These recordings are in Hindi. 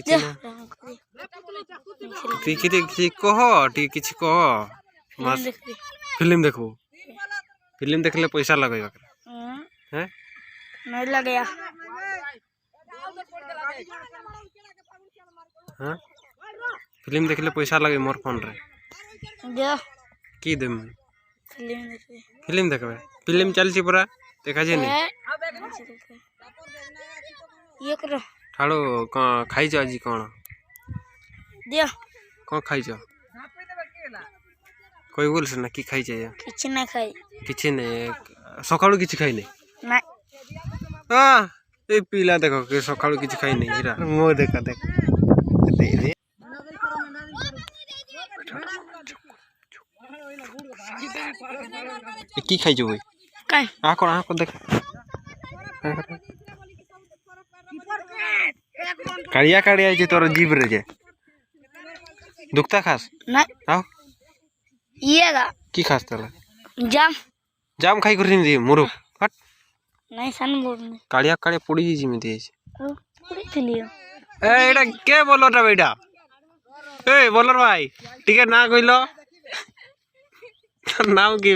किछि ना किछि कह टी किछि कह मस्त फिल्म देखबो फिल्म देखले पैसा लगेबा हैं नहीं लगेया हां फिल्म देखले पैसा लगे मोर फोन रे जा की देम फिल्म देखबे फिल्म चल छी पूरा देखा जे नहीं ये करो ठाड़ो खाई छ आज कोन दिया कोन खाई छ कोई बोल से ना की खाई छ किछ ना खाई किछ नहीं सकाळू किछ खाई नहीं ना हां ए पीला देखो के सकाळू किछ खाई नहीं हीरा मो देखा देख दे दे की खाई छ भाई काय आ को देख काड़िया काड़िया जे तोर जीव रे जे दुखता खास ना आओ येगा की खास तला जाम खाई कर दी मुरु हट नहीं सन बोल काड़िया काड़िया पड़ी जी में दे पूरी थलियो ए एटा के बोलर बेटा ए बोलर भाई ठीक है ना कइलो नाम की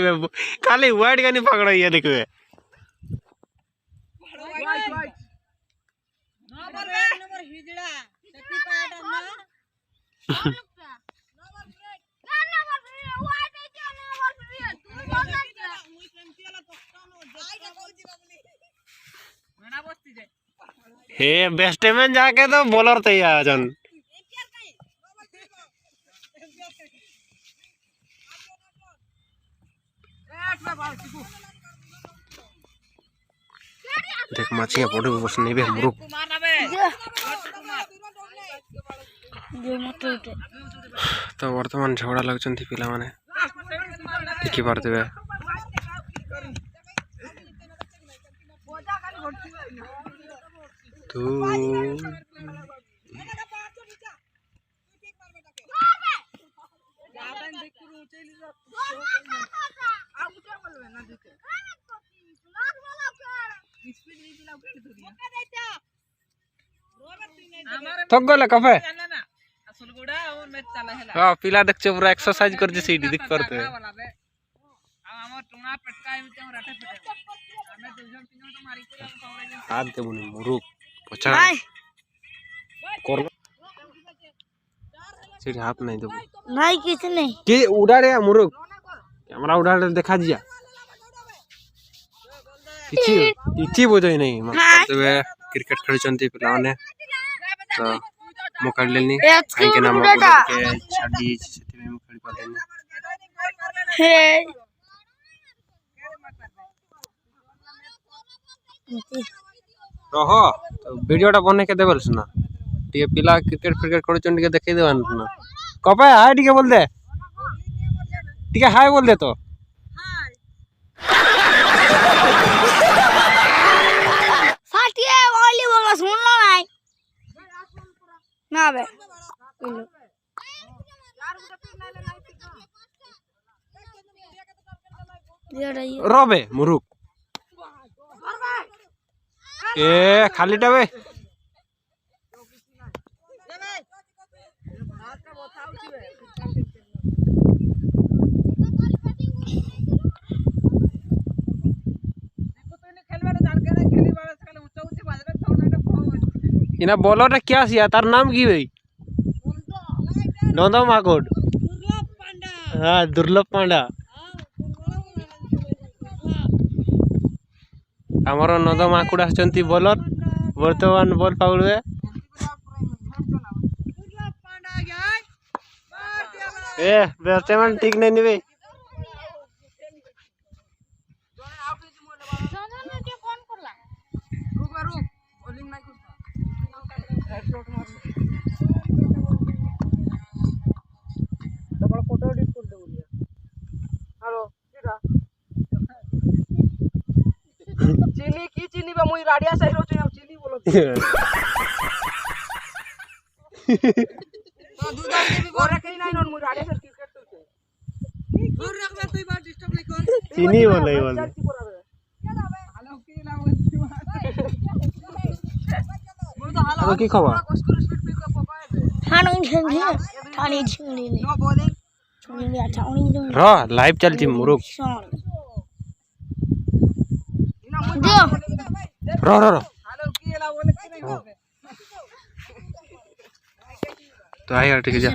खाली वाइट गानी पकड़ ये देखबे नंबर हिजड़ा सती पाटा ना हे बेस्टमैन जाके तो बॉलर तैयार जन देख मछिया पड़े बस नहीं बे हमरो तो वर्तमान झगड़ा लगचंती पिला माने देखि पारतेबे तू थक गले कफे हां पिला देख छ पूरा एक्सरसाइज कर जे सीडी देख करते हाथ दे मुनी मुरु पछा कर सीडी हाथ नहीं देबो नहीं किछ नहीं के उड़ा रे मुरु कैमरा उड़ा रे देखा दिया किछि बोझई नहीं तबे क्रिकेट खेलचंती पिला माने तो मोकाड लेनी काहे के नाम के छाडी सेति में खेल पालेनी हे रहो तो वीडियोटा बने के देबल सुना टिके पिला क्रिकेट खेलचन टिके देखै देवान ना कपे हाय टिके बोल दे टिके हाय बोल दे तो हाय साथिए वाली बोला सुन लो नहीं ना बे रोबे मुरुक ए खाली टाबे इना बॉलर क्या सिया तार नाम की भाई नंदा माकोड हां दुर्लभ पांडा हमर नंदा माकोड आछंती बॉलर वर्तमान बॉल पाउलवे ए बैट्समैन ठीक नहीं निबे फोटो एडिट कर दे बोलिए हेलो किरा चीनी की चीनी बा मुई राडिया साइड रो चीनी बोलो दूध आके भी गोरे कहीं नहीं नोन मुई राडिया साइड क्रिकेट तो दूर रखबे तोई बार डिस्टर्ब नहीं कर चीनी बोले हेलो की ना मुई तो तो की खबर र लाइव चलती मुरुक र र र तो आई ठीक है जा